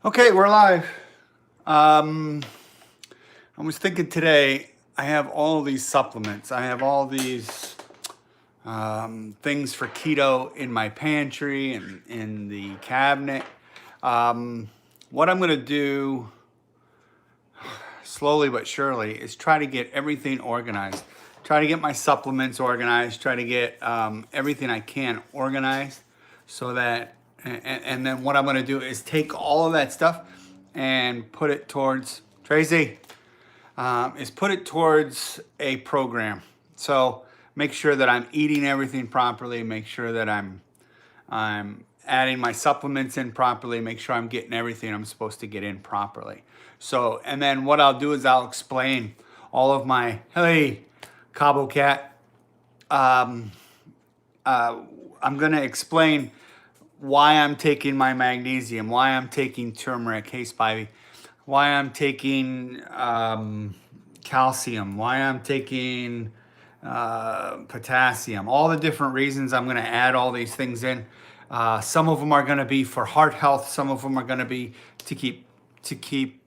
Okay, we're live. I was thinking today, I have all these supplements. I have all these things for keto in my pantry and in the cabinet. What I'm going to do slowly but surely is try to get everything organized. Try to get my supplements organized. Try to get everything I can organized so that, and then what I'm going to do is take all of that stuff and put it towards, Tracy, is put it towards a program. So make sure that I'm eating everything properly. Make sure that I'm adding my supplements in properly. Make sure I'm getting everything I'm supposed to get in properly. So, and then what I'll do is I'll explain all of my, hey, Cabo Cat. I'm going to explain why I'm taking my magnesium, why I'm taking turmeric, hey Spivey, why I'm taking calcium, why I'm taking potassium, all the different reasons I'm going to add all these things in. Some of them are going to be for heart health. Some of them are going to be to keep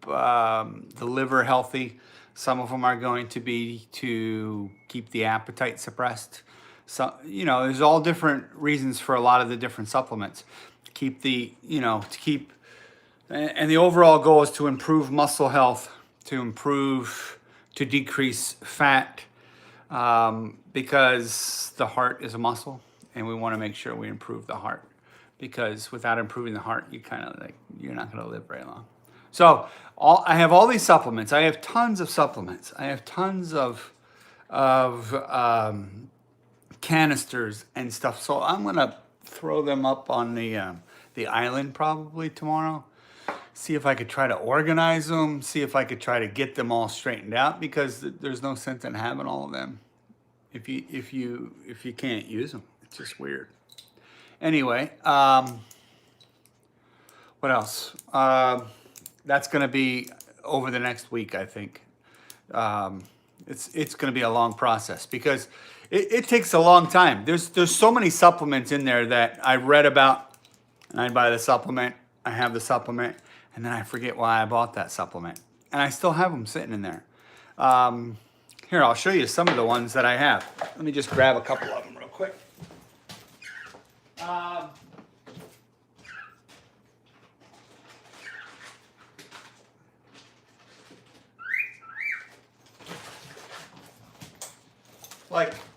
the liver healthy. Some of them are going to be to keep the appetite suppressed. So, there's all different reasons for a lot of the different supplements. And the overall goal is to improve muscle health, to decrease fat, because the heart is a muscle and we want to make sure we improve the heart, because without improving the heart, you're not going to live very long. So I have all these supplements. I have tons of supplements. I have tons of canisters and stuff. So I'm going to throw them up on the island probably tomorrow. See if I could try to organize them. See if I could try to get them all straightened out, because there's no sense in having all of them if you can't use them. It's just weird. Anyway, what else? That's going to be over the next week, I think. It's going to be a long process, because it takes a long time. There's so many supplements in there that I read about, and I buy the supplement, I have the supplement, and then I forget why I bought that supplement. And I still have them sitting in there. Here, I'll show you some of the ones that I have. Let me just grab a couple of them real quick.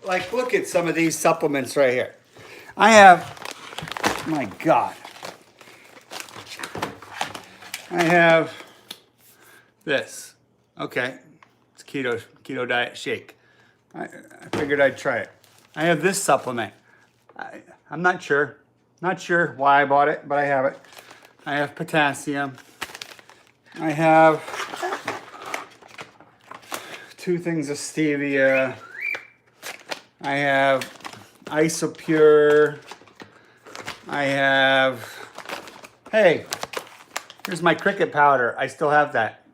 Like look at some of these supplements right here. I have, my God. I have this. Okay, it's keto diet shake. I figured I'd try it. I have this supplement. I'm not sure why I bought it, but I have it. I have potassium. I have 2 things of stevia. I have Isopure. I have, hey, here's my cricket powder. I still have that.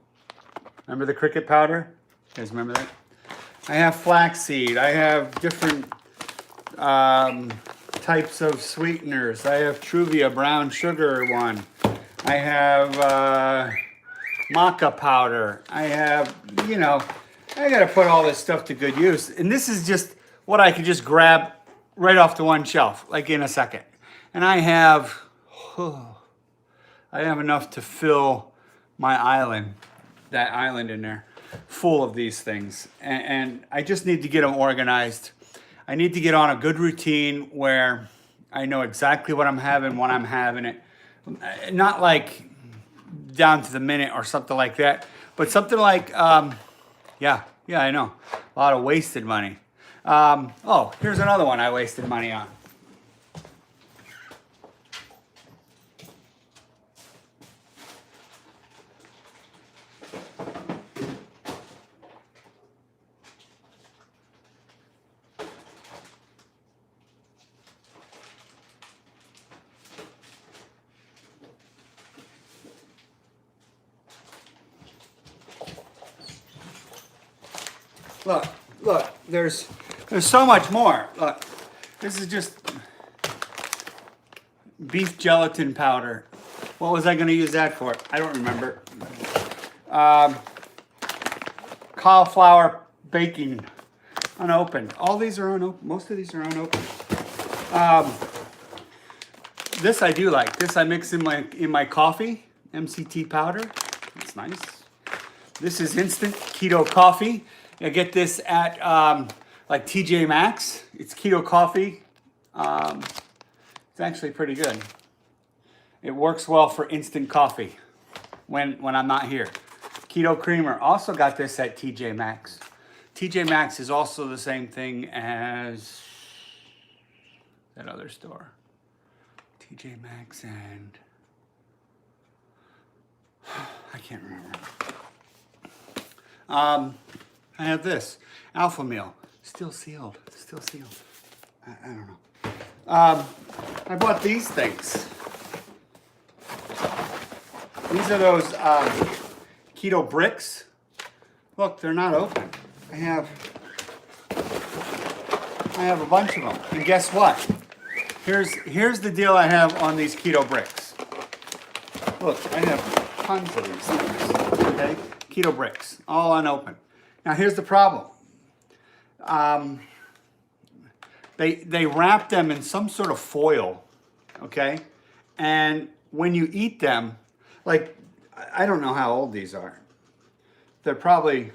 Remember the cricket powder? You guys remember that? I have flaxseed. I have different types of sweeteners. I have Truvia brown sugar one. I have maca powder. I have, I got to put all this stuff to good use. And this is just what I could just grab right off the one shelf, like in a second. And I have enough to fill my island, that island in there, full of these things. And I just need to get them organized. I need to get on a good routine where I know exactly what I'm having when I'm having it. Not like down to the minute or something like that, but something like, yeah, I know, a lot of wasted money. Oh, here's another one I wasted money on. Look, there's so much more. Look, this is just beef gelatin powder. What was I going to use that for? I don't remember. Cauliflower baking, unopened. All these are unopened. Most of these are unopened. This I do like. This I mix in my coffee, MCT powder. It's nice. This is instant keto coffee. I get this at like TJ Maxx. It's keto coffee. It's actually pretty good. It works well for instant coffee when I'm not here. Keto creamer, also got this at TJ Maxx. TJ Maxx is also the same thing as that other store. TJ Maxx and I can't remember. I have this Alpha Meal, still sealed. I don't know. I bought these things. These are those keto bricks. Look, they're not open. I have a bunch of them. And guess what? Here's the deal I have on these keto bricks. Look, I have tons of these things. Okay? Keto bricks, all unopened. Now here's the problem. They wrap them in some sort of foil, okay? And when you eat them, like, I don't know how old these are. They're probably,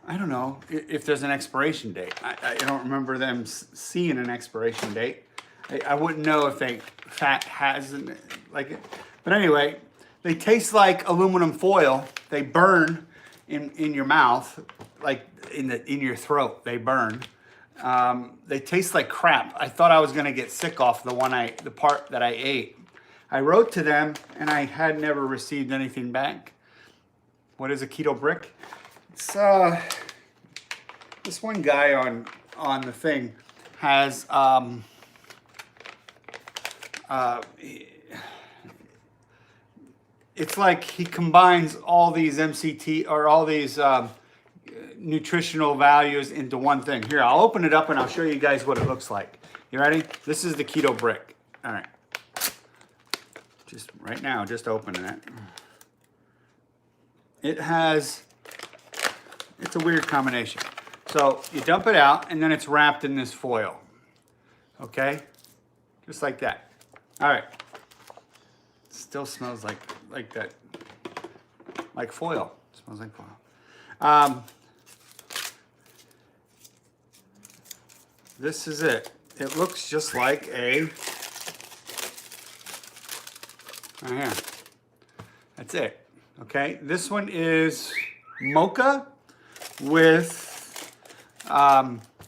I don't know if there's an expiration date. I don't remember them seeing an expiration date. I wouldn't know if fat has, like, but anyway, they taste like aluminum foil. They burn in your mouth, like in your throat, they burn. They taste like crap. I thought I was gonna get sick off the part that I ate. I wrote to them and I had never received anything back. What is a keto brick? It's this one guy on the thing has it's like he combines all these MCT or all these nutritional values into one thing. Here, I'll open it up and I'll show you guys what it looks like. You ready? This is the keto brick. All right. Just right now, just opening it. It's a weird combination. So you dump it out and then it's wrapped in this foil. Okay? Just like that. All right. Still smells like that, like foil. It smells like foil. This is it. It looks just like right here. That's it. Okay. This one is mocha with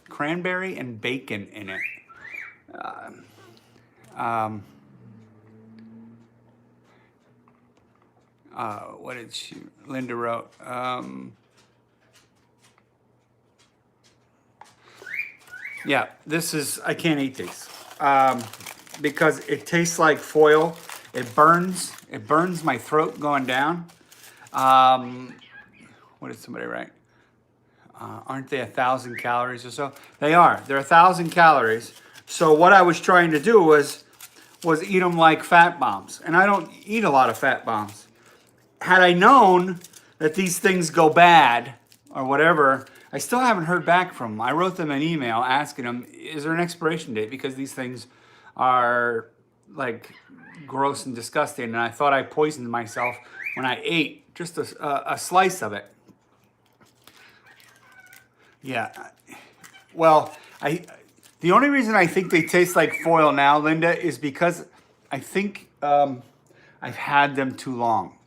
cranberry and bacon in it. What did Linda wrote? Yeah, this is, I can't eat these because it tastes like foil. It burns my throat going down. What did somebody write? Aren't they 1,000 calories or so? They are. They're 1,000 calories. So what I was trying to do was eat them like fat bombs. And I don't eat a lot of fat bombs. Had I known that these things go bad or whatever, I still haven't heard back from them. I wrote them an email asking them, is there an expiration date? Because these things are like gross and disgusting. And I thought I poisoned myself when I ate just a slice of it. Yeah. Well, the only reason I think they taste like foil now, Linda, is because I think I've had them too long.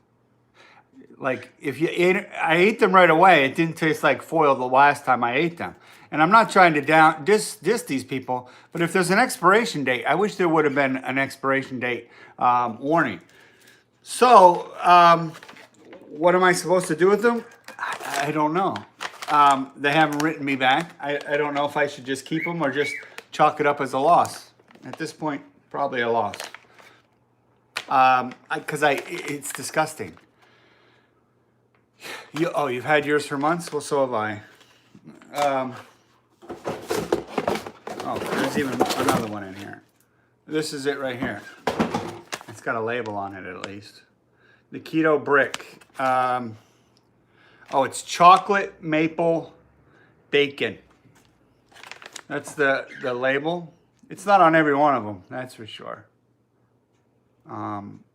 Like I ate them right away. It didn't taste like foil the last time I ate them. And I'm not trying to diss these people, but if there's an expiration date, I wish there would have been an expiration date warning. So, what am I supposed to do with them? I don't know. They haven't written me back. I don't know if I should just keep them or just chalk it up as a loss. At this point, probably a loss. Because it's disgusting. You've had yours for months? Well, so have I. There's even another one in here. This is it right here. I It's got a label on it at least. The keto brick. Oh, it's chocolate maple bacon. That's the label. It's not on every one of them, that's for sure.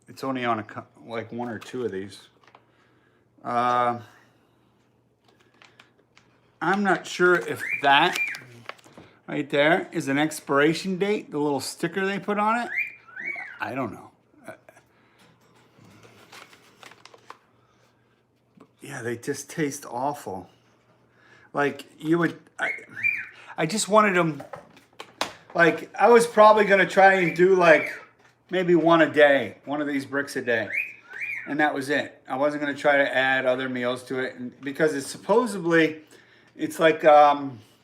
It's only on like one or two of these. I'm not sure if that right there is an expiration date, the little sticker they put on it. I don't know. Yeah, they just taste awful. Like you would, I just wanted them, like I was probably gonna try and do like maybe one a day, one of these bricks a day. And that was it. I wasn't gonna try to add other meals to it because it's supposedly, it's like,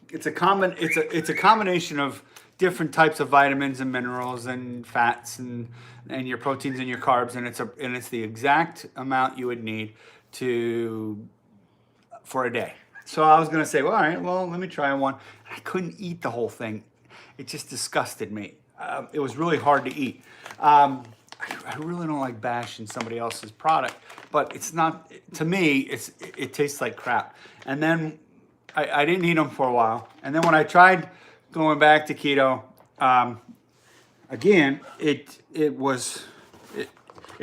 it's a combination of different types of vitamins and minerals and fats and your proteins and your carbs, and it's the exact amount you would need for a day. So I was gonna say, well, all right, well, let me try one. I couldn't eat the whole thing. It just disgusted me. It was really hard to eat. I really don't like bashing somebody else's product, but it's not, to me, it tastes like crap. And then I didn't eat them for a while. And then when I tried going back to keto, again, it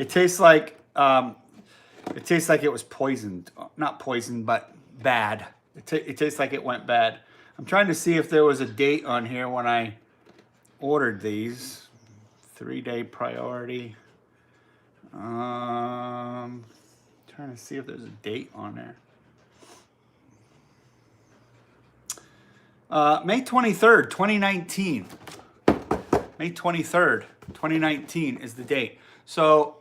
tastes like, it was poisoned. Not poisoned, but bad. It tastes like it went bad. I'm trying to see if there was a date on here when I ordered these. 3-day priority. Trying to see if there's a date on there. May 23rd, 2019. May 23rd, 2019 is the date. So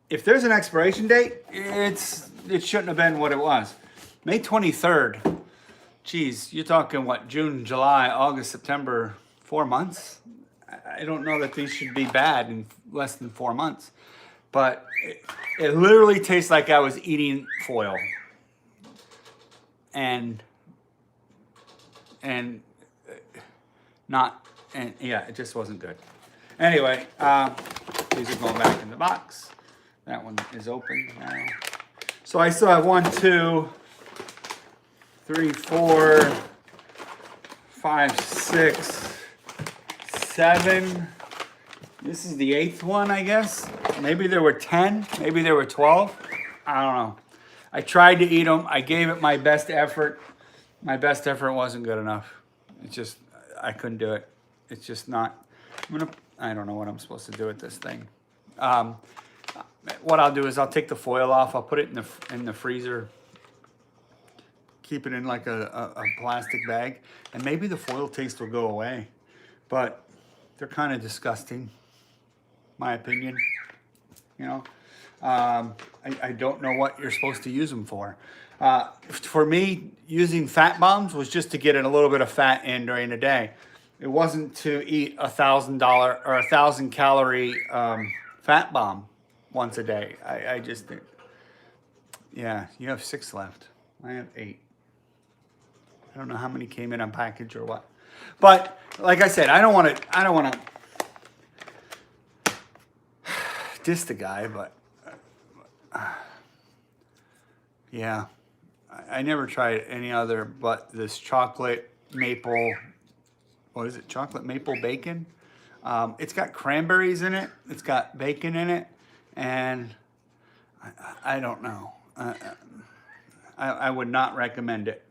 if there's an expiration date, it shouldn't have been what it was. May 23rd. Geez, you're talking what? June, July, August, September, 4 months? I don't know that these should be bad in less than 4 months. But it literally tastes like I was eating foil. And yeah, it just wasn't good. Anyway, these are going back in the box. That one is open now. So I still have 1, 2, 3, 4, 5, 6, 7. This is the 8th one, I guess. Maybe there were 10, maybe there were 12. I don't know. I tried to eat them. I gave it my best effort. My best effort wasn't good enough. It's just, I couldn't do it. It's just not, I don't know what I'm supposed to do with this thing. What I'll do is I'll take the foil off. I'll put it in the freezer. Keep it in like a plastic bag. And maybe the foil taste will go away. But they're kind of disgusting, my opinion. You know, I don't know what you're supposed to use them for. For me, using fat bombs was just to get in a little bit of fat in during the day. It wasn't to eat $1,000 or 1,000 calorie fat bomb once a day. I just did. Yeah, you have 6 left. I have 8. I don't know how many came in on package or what. But like I said, I don't want to diss the guy, but yeah, I never tried any other but this chocolate maple. What is it? Chocolate maple bacon. It's got cranberries in it. It's got bacon in it, and I don't know. I would not recommend it.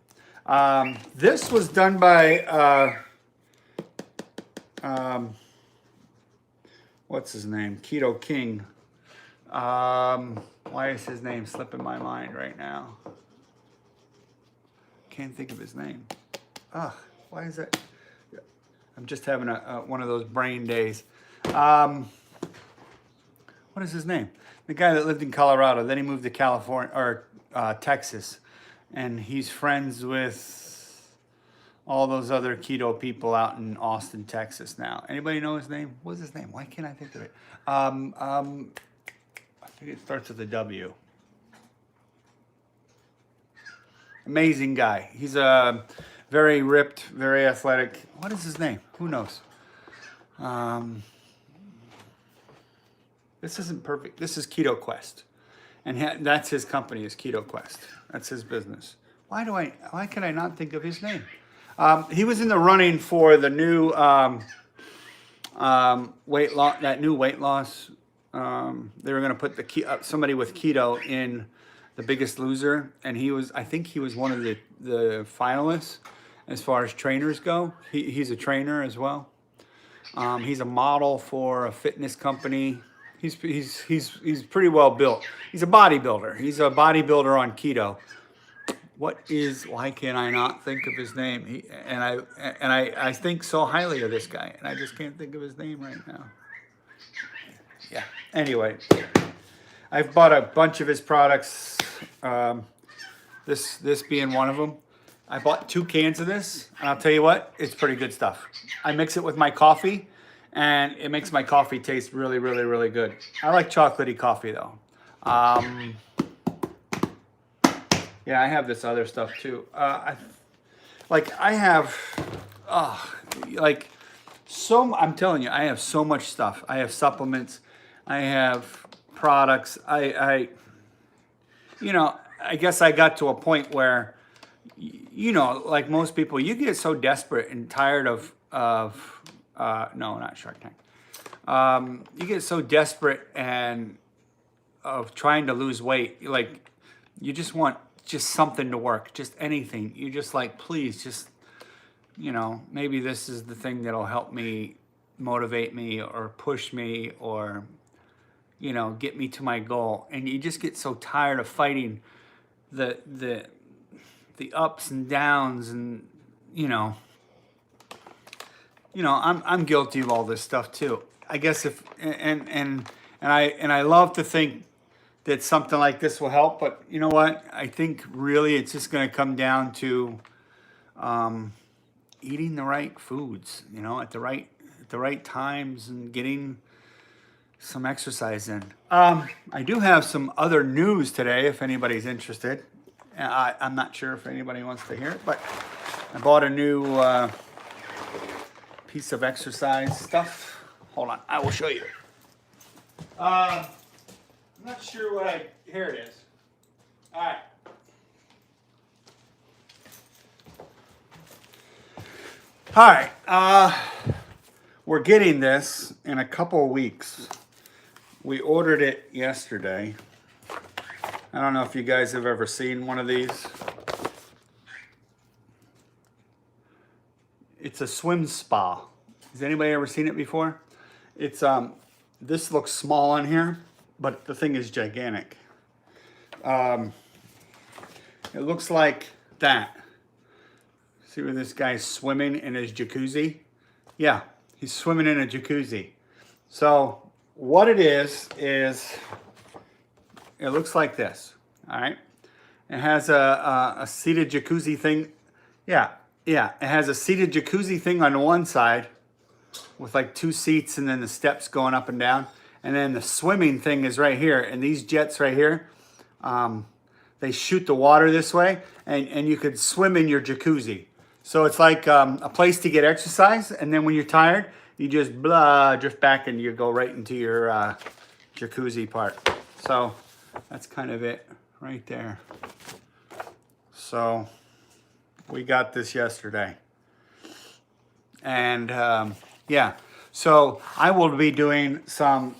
This was done by what's his name? Keto King. Why is his name slipping my mind right now? Can't think of his name. Ugh, why is that? I'm just having one of those brain days. What is his name? The guy that lived in Colorado. Then he moved to California or Texas, and he's friends with all those other keto people out in Austin, Texas now. Anybody know his name? What's his name? Why can't I think of it? I think it starts with a W. Amazing guy. He's a very ripped, very athletic. What is his name? Who knows? This isn't perfect. This is Keto Quest. And that's his company, is Keto Quest. That's his business. Why can I not think of his name? He was in the running for the new weight loss, that new weight loss. They were going to put somebody with keto in The Biggest Loser, and I think he was one of the finalists as far as trainers go. He's a trainer as well. He's a model for a fitness company. He's pretty well built. He's a bodybuilder. He's a bodybuilder on keto. Why can I not think of his name? I think so highly of this guy, and I just can't think of his name right now. Yeah. Anyway, I've bought a bunch of his products. This being one of them. I bought 2 cans of this, and I'll tell you what, it's pretty good stuff. I mix it with my coffee, and it makes my coffee taste really, really, really good. I like chocolatey coffee though. Yeah, I have this other stuff too. I'm telling you, I have so much stuff. I have supplements, I have products. I guess I got to a point where, like most people, you get so desperate and tired of no, not Shark Tank. You get so desperate and of trying to lose weight, like you just want just something to work, just anything. You just like, please, just, maybe this is the thing that'll help me, motivate me, or push me, or, get me to my goal. And you just get so tired of fighting the ups and downs, and I'm guilty of all this stuff too. I guess I love to think that something like this will help, but you know what? I think really it's just going to come down to eating the right foods, at the right times, and getting some exercise in. I do have some other news today if anybody's interested. I'm not sure if anybody wants to hear it, but I bought a new piece of exercise stuff. Hold on, I will show you. I'm not sure here it is. All right. All right, we're getting this in a couple of weeks. We ordered it yesterday. I don't know if you guys have ever seen one of these. It's a swim spa. Has anybody ever seen it before? It's this looks small on here, but the thing is gigantic. It looks like that. See where this guy's swimming in his jacuzzi? Yeah, he's swimming in a jacuzzi. So what it is it looks like this, all right? It has a seated jacuzzi thing. Yeah, it has a seated jacuzzi thing on one side with like 2 seats, and then the steps going up and down. And then the swimming thing is right here. And these jets right here, they shoot the water this way, and you could swim in your jacuzzi. So it's like a place to get exercise, and then when you're tired, you just drift back and you go right into your jacuzzi part. So that's kind of it right there. So we got this yesterday. And yeah, so I will be doing some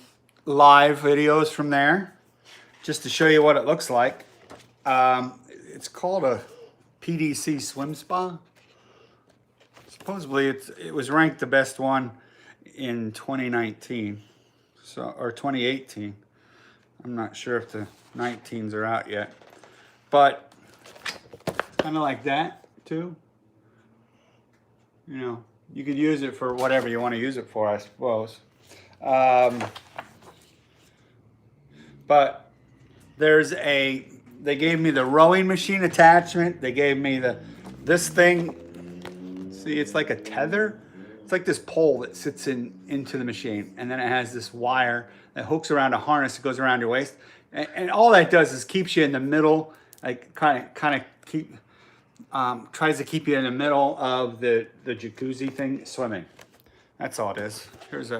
live videos from there just to show you what it looks like. It's called a PDC swim spa. Supposedly it was ranked the best one in 2019, or 2018. I'm not sure if the 19s are out yet, but kind of like that too. You could use it for whatever you want to use it for, I suppose. But they gave me the rowing machine attachment. They gave me this thing. See, it's like a tether. It's like this pole that sits into the machine. And then it has this wire that hooks around a harness that goes around your waist. And all that does is keeps you in the middle, like kind of tries to keep you in the middle of the jacuzzi thing, swimming. That's all it is. Here's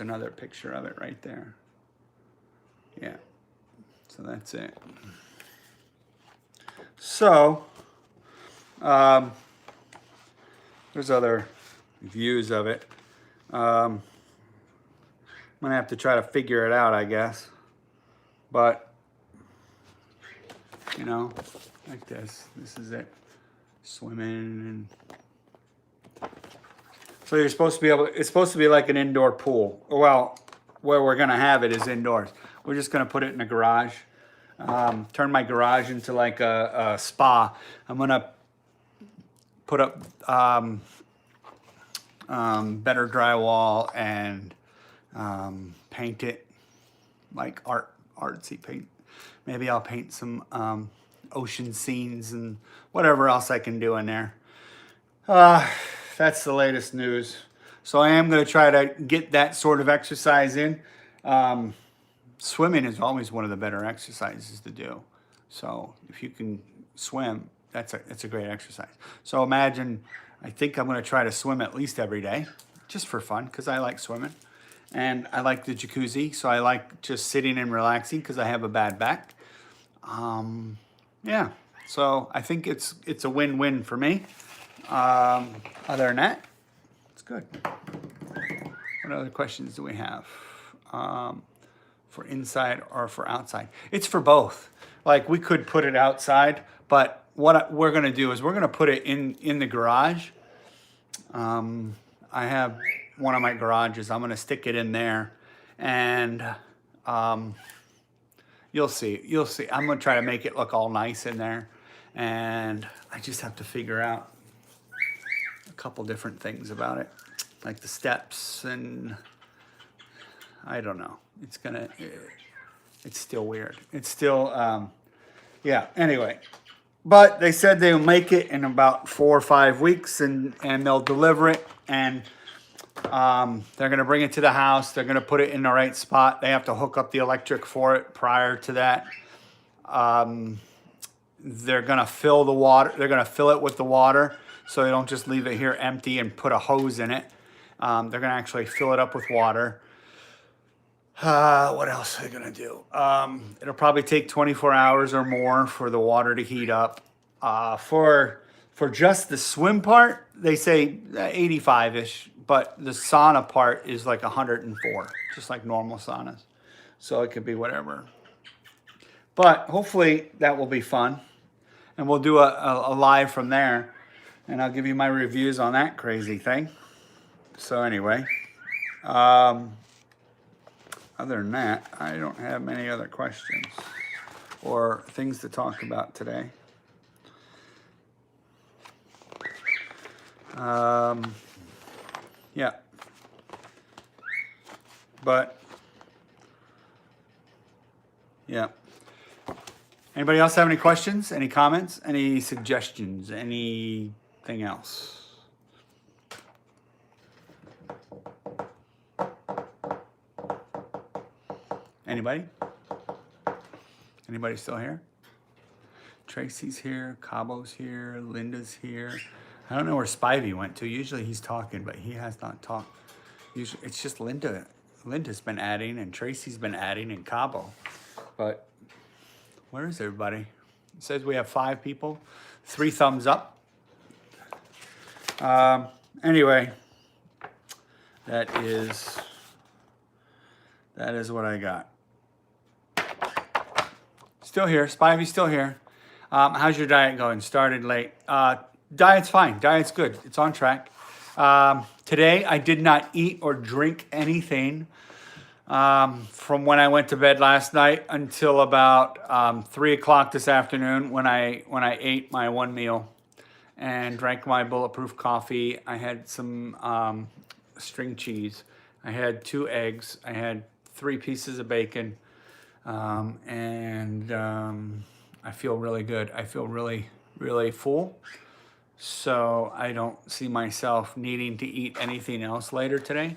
another picture of it right there. Yeah. So that's it. So, there's other views of it. I'm gonna have to try to figure it out, I guess. But, you know, like this. This is it. Swimming and so you're supposed to be able. It's supposed to be like an indoor pool. Well, where we're gonna have it is indoors. We're just gonna put it in a garage. Turn my garage into like a spa. I'm gonna put up better drywall and paint it like artsy paint. Maybe I'll paint some ocean scenes and whatever else I can do in there. That's the latest news. So I am going to try to get that sort of exercise in. Swimming is always one of the better exercises to do. So if you can swim, it's a great exercise. So imagine, I think I'm going to try to swim at least every day, just for fun, because I like swimming. And I like the jacuzzi, so I like just sitting and relaxing because I have a bad back. Yeah, so I think it's a win-win for me. Other than that, it's good. What other questions do we have? For inside or for outside? It's for both. Like we could put it outside, but what we're gonna do is we're gonna put it in the garage. I have one of my garages. I'm gonna stick it in there, and you'll see. You'll see. I'm gonna try to make it look all nice in there, and I just have to figure out a couple different things about it, like the steps, and I don't know. It's still weird. It's still, yeah. Anyway, but they said they'll make it in about 4 or 5 weeks, and they'll deliver it, and they're gonna bring it to the house. They're gonna put it in the right spot. They have to hook up the electric for it prior to that. They're gonna fill the water. They're gonna fill it with the water, so they don't just leave it here empty and put a hose in it. They're gonna actually fill it up with water. What else are they gonna do? It'll probably take 24 hours or more for the water to heat up. For just the swim part, they say 85-ish, but the sauna part is like 104, just like normal saunas. So it could be whatever. But hopefully that will be fun. And we'll do a live from there. And I'll give you my reviews on that crazy thing. So anyway, other than that, I don't have many other questions or things to talk about today. Yeah. But, yeah. Anybody else have any questions, any comments, any suggestions, anything else? Anybody? Anybody still here? Tracy's here, Cabo's here, Linda's here. I don't know where Spivey went to. Usually he's talking, but he has not talked. Usually it's just Linda. Linda's been adding, and Tracy's been adding, and Cabo. But where is everybody? It says we have 5 people. 3 thumbs up. Anyway, that is what I got. Still here. Spivey's still here. How's your diet going? Started late. Diet's fine. Diet's good. It's on track. Today, I did not eat or drink anything from when I went to bed last night until about 3 o'clock this afternoon when I ate my 1 meal and drank my bulletproof coffee. I had some string cheese. I had 2 eggs. I had 3 pieces of bacon. And I feel really good. I feel really, really full. So I don't see myself needing to eat anything else later today.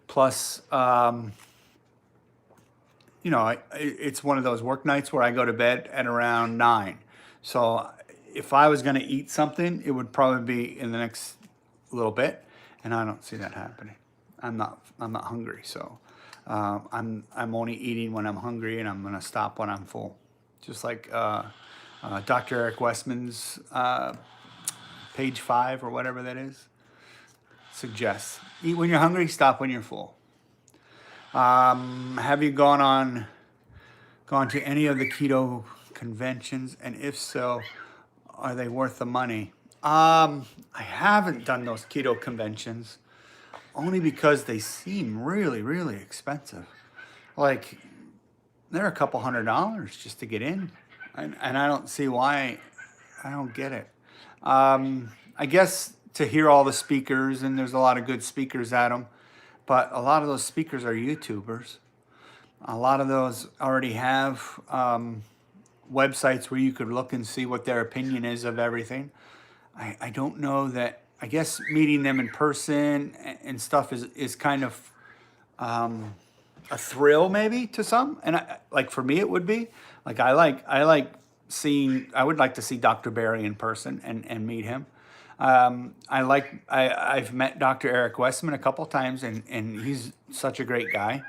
Plus, you know, it's one of those work nights where I go to bed at around 9. So if I was going to eat something, it would probably be in the next little bit. And I don't see that happening. I'm not hungry. So I'm only eating when I'm hungry, and I'm gonna stop when I'm full. Just like Dr. Eric Westman's page 5 or whatever that is suggests. Eat when you're hungry, stop when you're full. Have you gone to any of the keto conventions? And if so, are they worth the money? I haven't done those keto conventions only because they seem really, really expensive. Like, they're a couple $100 just to get in. And I don't see why. I don't get it. I guess to hear all the speakers, and there's a lot of good speakers at them, but a lot of those speakers are YouTubers. A lot of those already have websites where you could look and see what their opinion is of everything. I don't know that, I guess meeting them in person and stuff is kind of a thrill maybe to some. And like for me, it would be. Like I like seeing, I would like to see Dr. Barry in person and meet him. I've met Dr. Eric Westman a couple times, and he's such a great guy.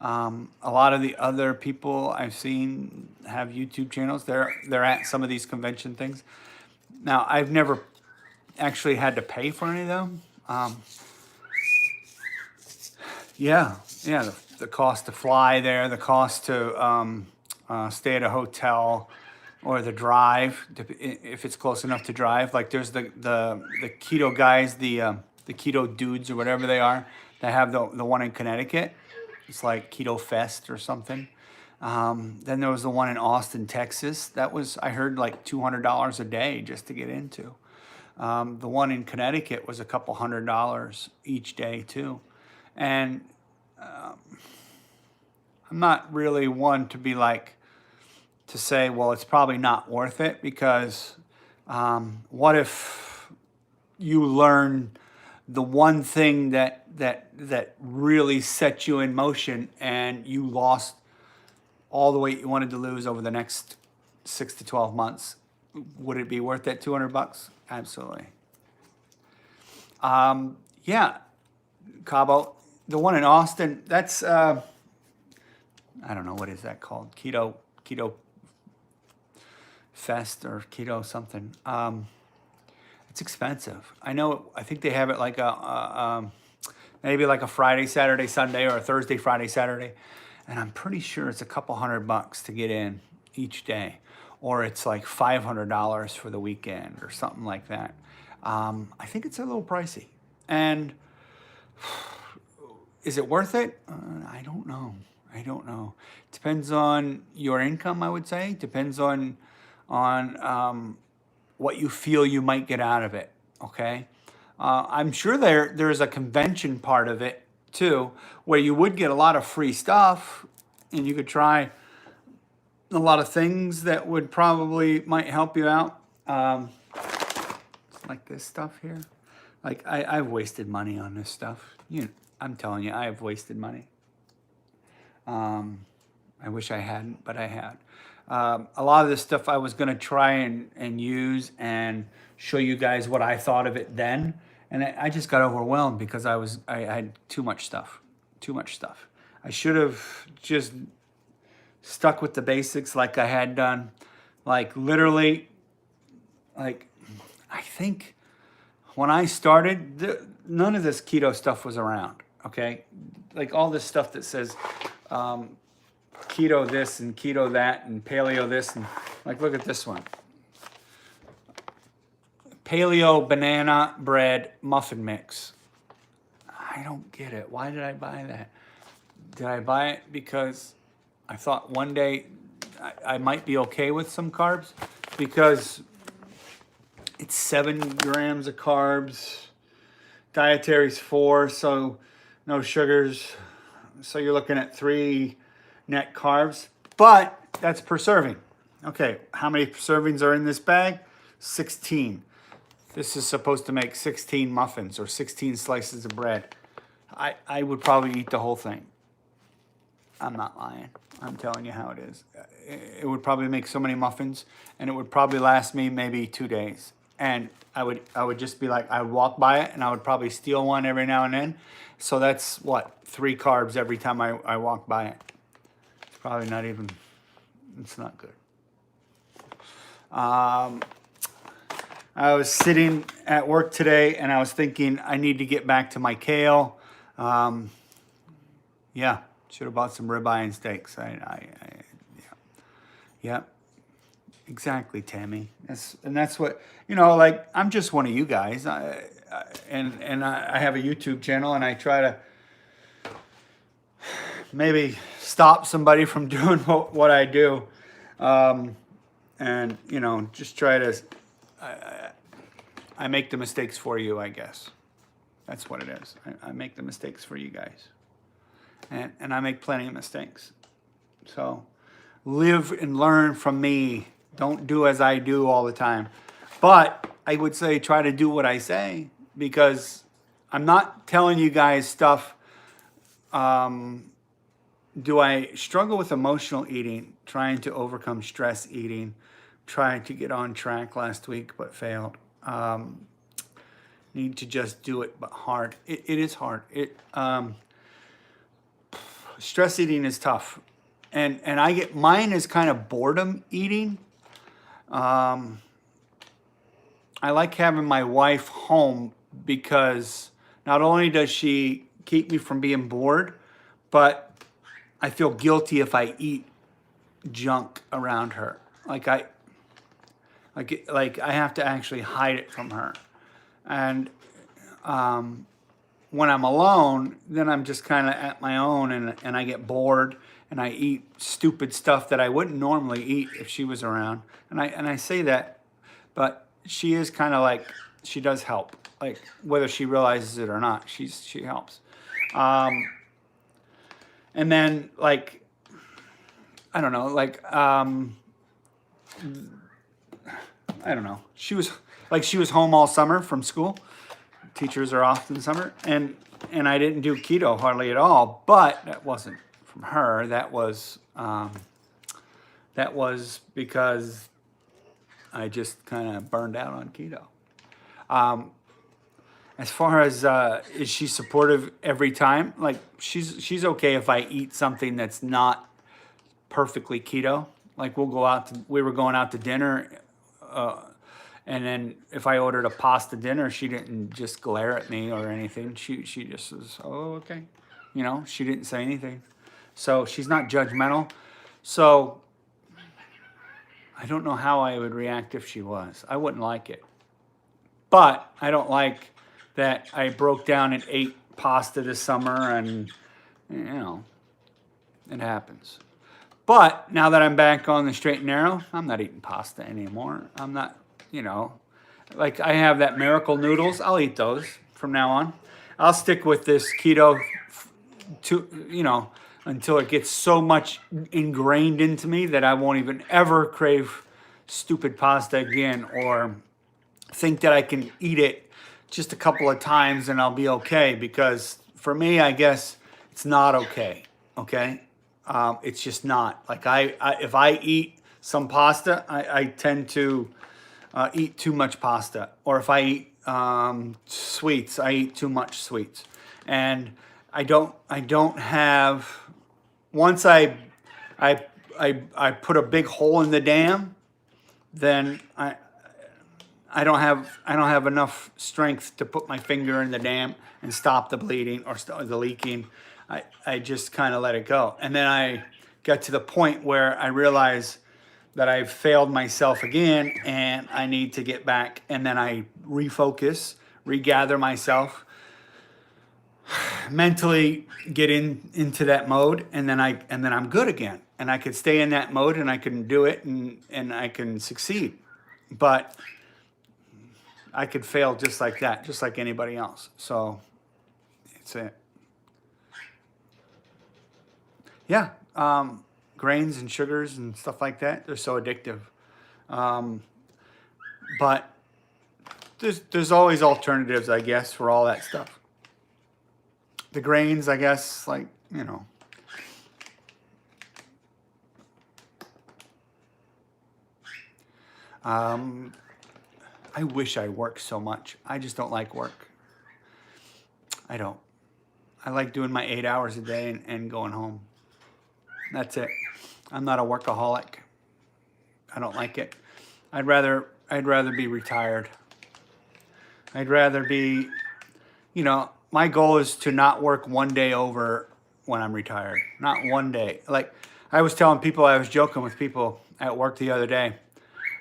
A lot of the other people I've seen have YouTube channels. They're at some of these convention things. Now, I've never actually had to pay for any of them. The cost to fly there, the cost to stay at a hotel, or the drive, if it's close enough to drive. Like there's the keto guys, the keto dudes or whatever they are, that have the one in Connecticut. It's like Keto Fest or something. Then there was the one in Austin, Texas. That was, I heard, like $200 a day just to get into. The one in Connecticut was a couple $100 each day too. And I'm not really one to be like, to say, well, it's probably not worth it, because what if you learn the one thing that really set you in motion and you lost all the weight you wanted to lose over the next 6 to 12 months? Would it be worth that $200? Absolutely. Yeah, Cabo, the one in Austin, that's I don't know, what is that called? Keto Fest or Keto something. It's expensive. I think they have it like maybe like a Friday, Saturday, Sunday, or a Thursday, Friday, Saturday. And I'm pretty sure it's a couple $100 to get in each day. Or it's like $500 for the weekend or something like that. I think it's a little pricey. And is it worth it? I don't know. Depends on your income, I would say. Depends on what you feel you might get out of it, okay? I'm sure there's a convention part of it too, where you would get a lot of free stuff, and you could try a lot of things that would probably might help you out. Like this stuff here. Like I've wasted money on this stuff. I'm telling you, I have wasted money. I wish I hadn't, but I had. A lot of this stuff I was going to try and use and show you guys what I thought of it then. And I just got overwhelmed because I had too much stuff. I should have just stuck with the basics like I had done. Like literally, like I think when I started, none of this keto stuff was around, okay? Like all this stuff that says keto this and keto that and paleo this, and like look at this one. Paleo banana bread muffin mix. I don't get it. Why did I buy that? Did I buy it because I thought one day I might be okay with some carbs? Because it's 7 grams of carbs, dietary's 4, so no sugars. So you're looking at 3 net carbs, but that's per serving. Okay, how many servings are in this bag? 16. This is supposed to make 16 muffins or 16 slices of bread. I would probably eat the whole thing. I'm not lying. I'm telling you how it is. It would probably make so many muffins, and it would probably last me maybe 2 days. And I would just be like, I would walk by it, and I would probably steal one every now and then. So that's what, 3 carbs every time I walk by it. It's probably not even, it's not good. I was sitting at work today and I was thinking I need to get back to my kale. Yeah, should have bought some ribeye and steaks. Yeah, exactly, Tammy. That's what, you know, like, I'm just one of you guys. And I have a YouTube channel and I try to maybe stop somebody from doing what I do. And, you know, just try to, I make the mistakes for you, I guess. That's what it is. I make the mistakes for you guys. And I make plenty of mistakes. So live and learn from me. Don't do as I do all the time. But I would say try to do what I say, because I'm not telling you guys stuff. Do I struggle with emotional eating, trying to overcome stress eating, trying to get on track last week but failed. Need to just do it, but hard. It is hard. Stress eating is tough. And I get, mine is kind of boredom eating. I like having my wife home because not only does she keep me from being bored, but I feel guilty if I eat junk around her. Like I have to actually hide it from her. And when I'm alone, then I'm just kind of at my own, and I get bored, and I eat stupid stuff that I wouldn't normally eat if she was around. And I say that, but she is kind of like, she does help. Like, whether she realizes it or not, she helps. And then, like, I don't know, like, I don't know. She was home all summer from school. Teachers are off in the summer, and I didn't do keto hardly at all. But that wasn't from her. That was because I just kind of burned out on keto. As far as is she supportive every time? Like, she's okay if I eat something that's not perfectly keto. Like, we were going out to dinner. And then if I ordered a pasta dinner, she didn't just glare at me or anything. She just was, oh, okay. You know, she didn't say anything. So she's not judgmental. So I don't know how I would react if she was. I wouldn't like it. But I don't like that I broke down and ate pasta this summer, and, you know, it happens. But now that I'm back on the straight and narrow, I'm not eating pasta anymore. I'm not, you know, like, I have that Miracle noodles. I'll eat those from now on. I'll stick with this keto to, you know, until it gets so much ingrained into me that I won't even ever crave stupid pasta again, or think that I can eat it just a couple of times and I'll be okay. Because for me, I guess it's not okay. Okay. It's just not. Like, if I eat some pasta, I tend to eat too much pasta. Or if I eat sweets, I eat too much sweets. And I don't have, once I put a big hole in the dam, then I don't have enough strength to put my finger in the dam and stop the bleeding or stop the leaking. I just kind of let it go. And then I got to the point where I realized that I've failed myself again and I need to get back. And then I refocus, regather myself, mentally get into that mode, and then I'm good again. And I could stay in that mode and I can do it, and I can succeed. But I could fail just like that, just like anybody else. So it's it. Yeah, grains and sugars and stuff like that, they're so addictive. But there's always alternatives, I guess, for all that stuff. The grains, I guess, like, you know. I wish I worked so much. I just don't like work. I don't. I like doing my 8 hours a day and going home. That's it. I'm not a workaholic. I don't like it. I'd rather be retired. I'd rather be, my goal is to not work one day over when I'm retired. Not one day. Like I was telling people, I was joking with people at work the other day,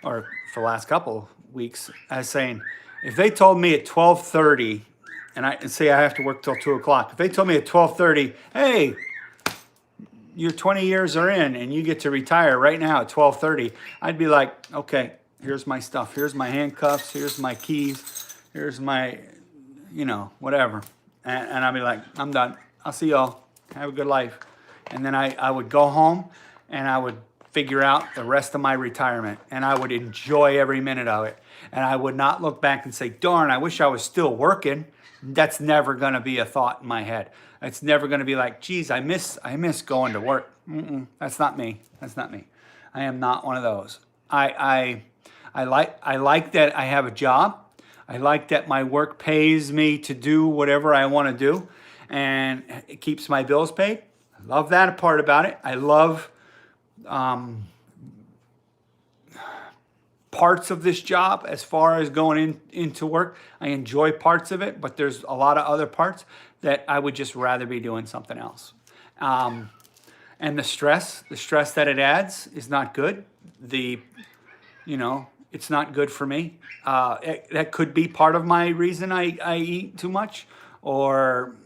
or for the last couple weeks, I was saying, if they told me at 12:30, and say I have to work till 2 o'clock, if they told me at 12:30, hey, your 20 years are in and you get to retire right now at 12:30, I'd be like, okay, here's my stuff. Here's my handcuffs. Here's my keys. Here's my, whatever. And I'd be like, I'm done. I'll see y'all. Have a good life. And then I would go home and I would figure out the rest of my retirement, and I would enjoy every minute of it. And I would not look back and say, darn, I wish I was still working. That's never going to be a thought in my head. It's never going to be like, geez, I miss going to work. That's not me. That's not me. I am not one of those. I like that I have a job. I like that my work pays me to do whatever I want to do, and it keeps my bills paid. I love that part about it. I love parts of this job as far as going into work. I enjoy parts of it, but there's a lot of other parts that I would just rather be doing something else. And the stress that it adds is not good. It's not good for me. That could be part of my reason I eat too much, or,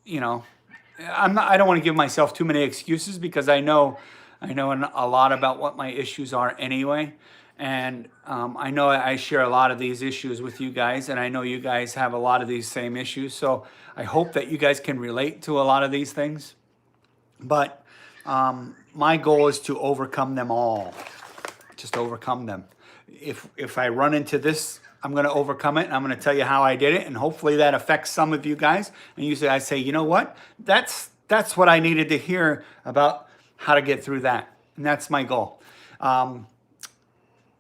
I don't want to give myself too many excuses, because I know a lot about what my issues are anyway. And I know I share a lot of these issues with you guys, and I know you guys have a lot of these same issues. So I hope that you guys can relate to a lot of these things. But my goal is to overcome them all. Just overcome them. If I run into this, I'm going to overcome it, and I'm going to tell you how I did it, and hopefully that affects some of you guys. And usually I say, you know what? That's what I needed to hear about how to get through that. And that's my goal.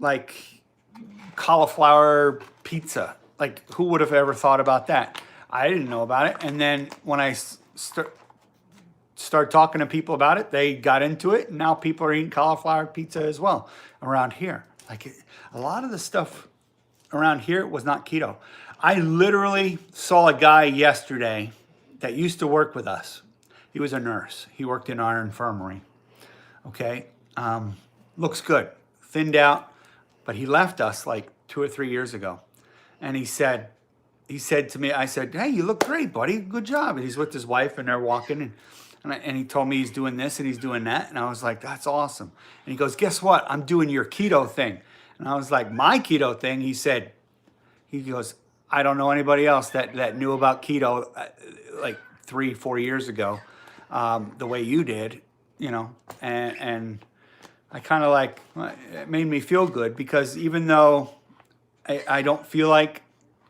Like cauliflower pizza. Like, who would have ever thought about that? I didn't know about it. And then when I start talking to people about it, they got into it. And now people are eating cauliflower pizza as well around here. Like, a lot of the stuff around here was not keto. I literally saw a guy yesterday that used to work with us. He was a nurse. He worked in our infirmary. Okay. Looks good. Thinned out. But he left us like 2 or 3 years ago. And he said to me, I said, hey, you look great, buddy. Good job. And he's with his wife, and they're walking. And he told me he's doing this and he's doing that. And I was like, that's awesome. And he goes, guess what? I'm doing your keto thing. And I was like, my keto thing? He goes, I don't know anybody else that knew about keto like 3-4 years ago the way you did, and I kind of like, it made me feel good, because even though I don't feel like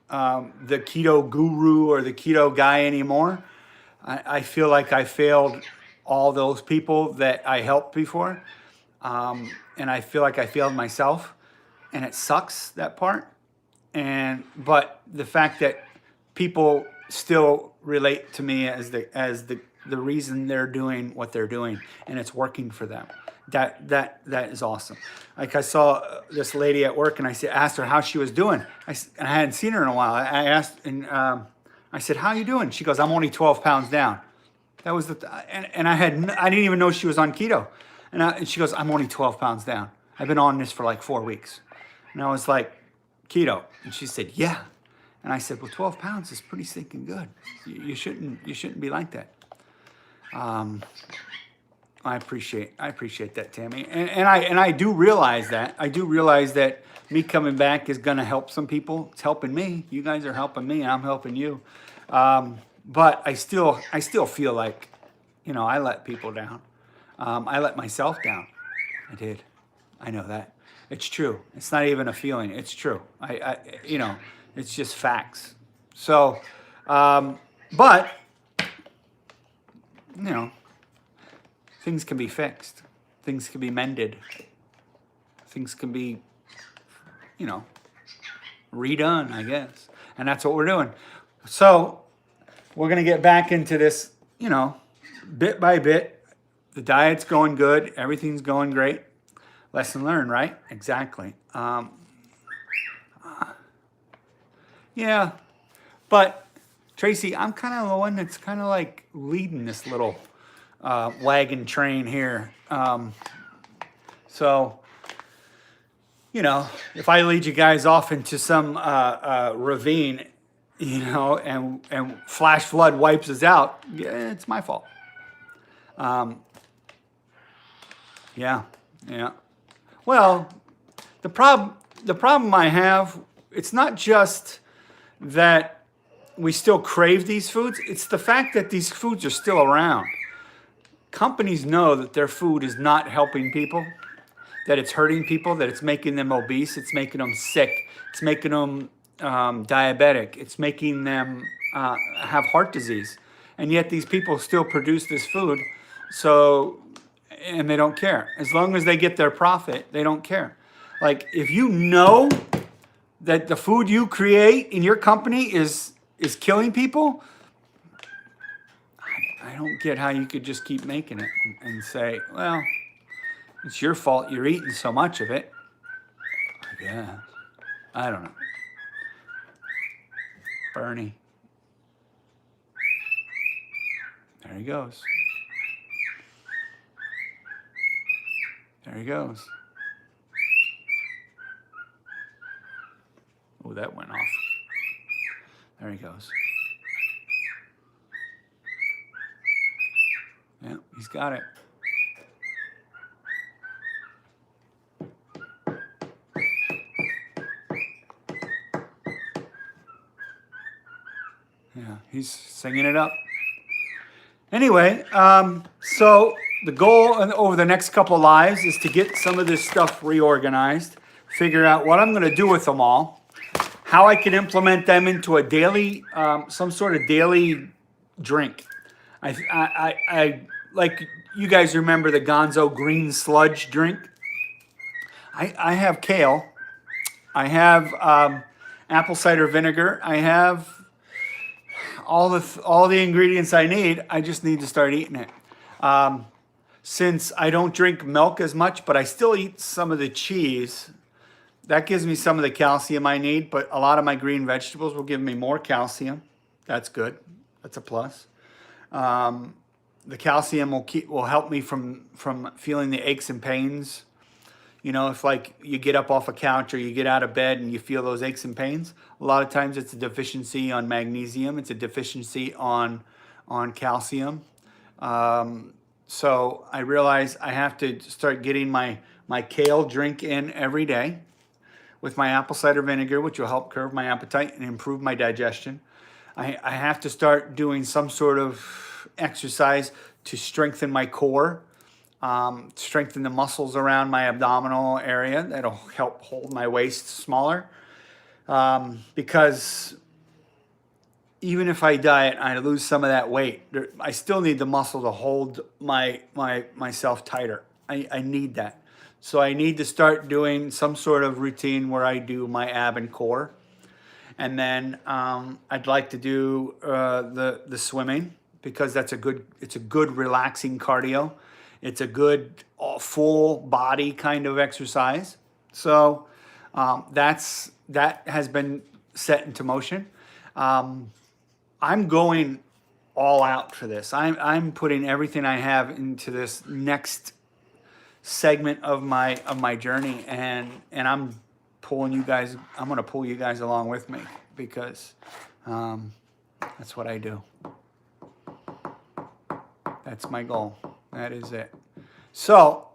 the keto guru or the keto guy anymore, I feel like I failed all those people that I helped before. And I feel like I failed myself, and it sucks, that part. But the fact that people still relate to me as the reason they're doing what they're doing, and it's working for them. That is awesome. Like, I saw this lady at work, and asked her how she was doing. I hadn't seen her in a while. I asked, and I said, "How you doing?" She goes, "I'm only 12 pounds down." That was and I didn't even know she was on keto. And she goes, "I'm only 12 pounds down. I've been on this for like 4 weeks." And I was like, "Keto?" And she said, "Yeah." And I said, "Well, 12 pounds is pretty stinking good. You shouldn't be like that." I appreciate that, Tammy, and I do realize that. I do realize that me coming back is gonna help some people. It's helping me. You guys are helping me, and I'm helping you. But I still feel like, I let people down. I let myself down. I did. I know that. It's true. It's not even a feeling. It's true. It's just facts. So, but things can be fixed. Things can be mended. Things can be, redone, I guess. And that's what we're doing. So we're going to get back into this you know, bit by bit, the diet's going good. Everything's going great. Lesson learned, right? Exactly. Yeah, but Tracy, I'm kind of the one that's kind of like leading this little wagon train here. So, you know, if I lead you guys off into some ravine, you know, and flash flood wipes us out, yeah, it's my fault. Yeah, yeah. Well, the problem I have, it's not just that we still crave these foods, it's the fact that these foods are still around. Companies know that their food is not helping people, that it's hurting people, that it's making them obese, it's making them sick, it's making them diabetic, it's making them have heart disease. And yet these people still produce this food, so, and they don't care. As long as they get their profit, they don't care. Like, if you know that the food you create in your company is killing people, I don't get how you could just keep making it and say, well, it's your fault you're eating so much of it. I guess. I don't know. Bernie. There he goes. There he goes. Oh, that went off. There he goes. Yeah, he's got it. Yeah, he's singing it up. Anyway, so the goal over the next couple of lives is to get some of this stuff reorganized, figure out what I'm going to do with them all, how I can implement them into a daily, some sort of daily drink. I like, you guys remember the Gonzo green sludge drink? I have kale. I have apple cider vinegar. I have all the ingredients I need. I just need to start eating it. Since I don't drink milk as much, but I still eat some of the cheese, that gives me some of the calcium I need, but a lot of my green vegetables will give me more calcium. That's good. That's a plus. The calcium will help me from feeling the aches and pains. You know, if like you get up off a couch or you get out of bed and you feel those aches and pains, a lot of times it's a deficiency on magnesium. It's a deficiency on calcium. So I realize I have to start getting my kale drink in every day with my apple cider vinegar, which will help curb my appetite and improve my digestion. I have to start doing some sort of exercise to strengthen my core, strengthen the muscles around my abdominal area. That'll help hold my waist smaller. Because even if I diet, I lose some of that weight, I still need the muscle to hold myself tighter. I need that. So I need to start doing some sort of routine where I do my ab and core. And then I'd like to do the swimming, because it's a good relaxing cardio. It's a good full body kind of exercise. So that has been set into motion. I'm going all out for this. I'm putting everything I have into this next segment of my journey, and I'm pulling you guys. I'm going to pull you guys along with me, because that's what I do. That's my goal. That is it. So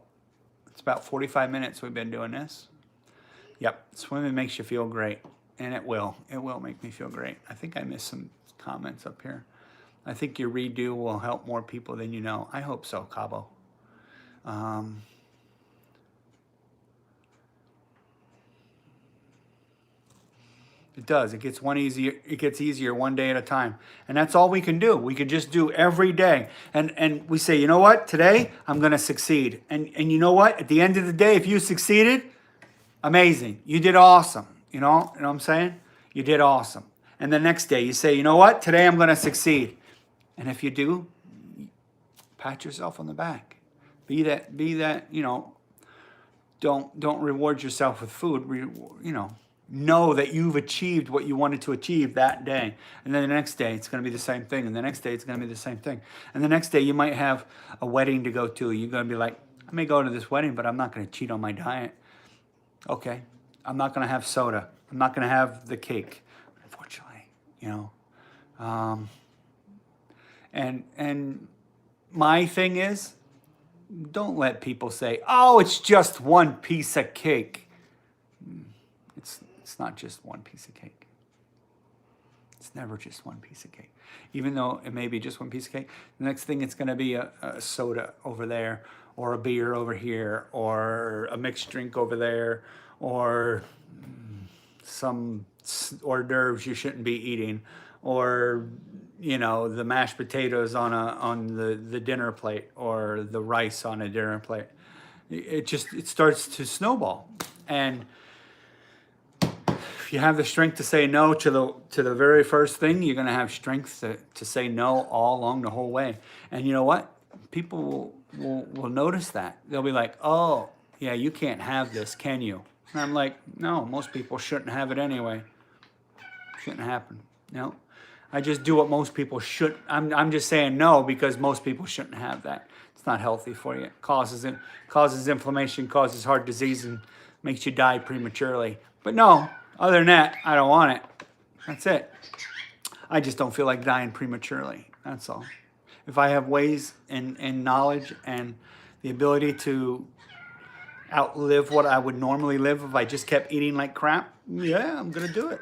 it's about 45 minutes we've been doing this. Yep, swimming makes you feel great, and it will. It will make me feel great. I think I missed some comments up here. I think your redo will help more people than you know. I hope so, Cabo. It does. It gets easier one day at a time. And that's all we can do. We can just do every day. And we say, you know what? Today, I'm going to succeed. And you know what? At the end of the day, if you succeeded, amazing. You did awesome. You know what I'm saying? You did awesome. And the next day, you say, you know what? Today, I'm going to succeed. And if you do, Pat yourself on the back. Be that, you know, don't reward yourself with food. You know that you've achieved what you wanted to achieve that day. And then the next day, it's going to be the same thing. And the next day, it's going to be the same thing. And the next day, you might have a wedding to go to. You're going to be like, I may go to this wedding, but I'm not going to cheat on my diet. Okay. I'm not going to have soda. I'm not going to have the cake, unfortunately, you know. And my thing is, don't let people say, oh, it's just one piece of cake. It's not just one piece of cake. It's never just one piece of cake. Even though it may be just one piece of cake, the next thing it's going to be a soda over there, or a beer over here, or a mixed drink over there, or some hors d'oeuvres you shouldn't be eating, or, you know, the mashed potatoes on the dinner plate, or the rice on a dinner plate. It starts to snowball. And if you have the strength to say no to the very first thing, you're going to have strength to say no all along the whole way. And you know what? People will notice that. They'll be like, oh, yeah, you can't have this, can you? And I'm like, no, most people shouldn't have it anyway. Shouldn't happen. No. I just do what most people should. I'm just saying no because most people shouldn't have that. It's not healthy for you. It causes inflammation, causes heart disease, and makes you die prematurely. But no, other than that, I don't want it. That's it. I just don't feel like dying prematurely. That's all. If I have ways and knowledge and the ability to outlive what I would normally live if I just kept eating like crap, yeah, I'm going to do it.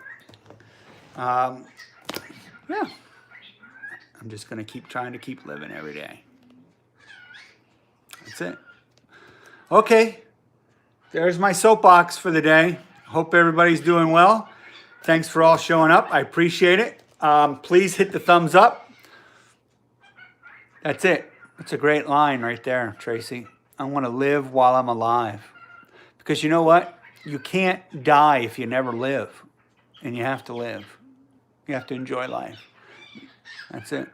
Yeah. I'm just going to keep trying to keep living every day. That's it. Okay. There's my soapbox for the day. Hope everybody's doing well. Thanks for all showing up. I appreciate it. Please hit the thumbs up. That's it. That's a great line right there, Tracy. I want to live while I'm alive. Because you know what? You can't die if you never live. And you have to live. You have to enjoy life. That's it.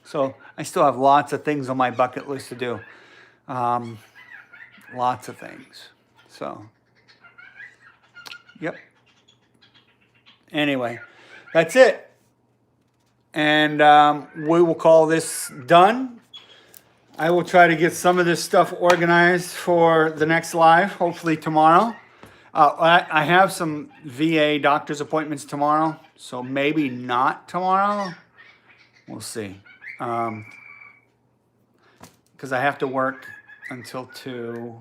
So I still have lots of things on my bucket list to do. Lots of things. So, yep. Anyway, that's it. And we will call this done. I will try to get some of this stuff organized for the next live, hopefully tomorrow. I have some VA doctor's appointments tomorrow, so maybe not tomorrow. We'll see. Because I have to work until 2,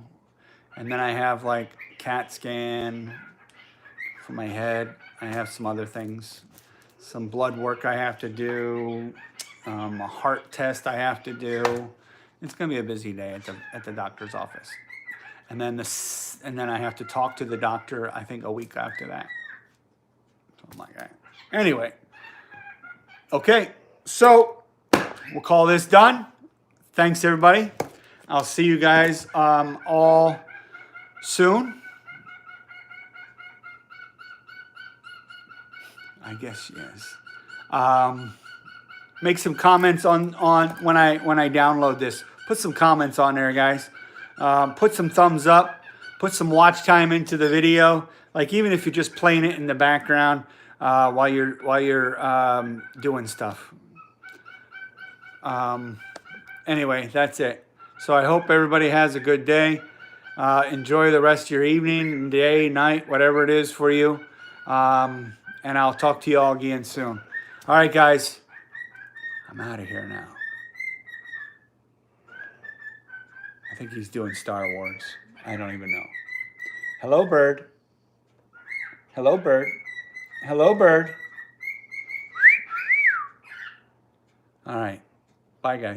and then I have like CAT scan for my head. I have some other things, some blood work I have to do, a heart test I have to do. It's gonna be a busy day at the doctor's office, and then I have to talk to the doctor. I think a week after that, something like that. Anyway, okay, so we'll call this done. Thanks everybody. I'll see you guys all soon. I guess yes. Make some comments on when I download this. Put some comments on there, guys. Put some thumbs up. Put some watch time into the video. Like even if you're just playing it in the background while you're doing stuff. Anyway, that's it. So I hope everybody has a good day. Enjoy the rest of your evening, day, night, whatever it is for you. And I'll talk to you all again soon. All right, guys. I'm out of here now. I think he's doing Star Wars. I don't even know. Hello, bird. Hello, bird. Hello, bird. All right. Bye, guys.